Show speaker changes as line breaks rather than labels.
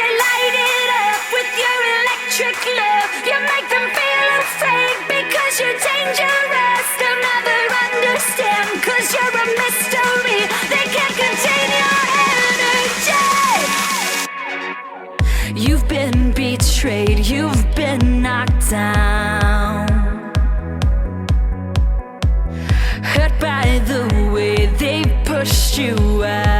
You light it up with your electric love. You make them feel afraid because you're dangerous. They'll never understand cause you're a mystery. They can't contain your energy. You've been betrayed, you've been knocked down, hurt by the way they pushed you out.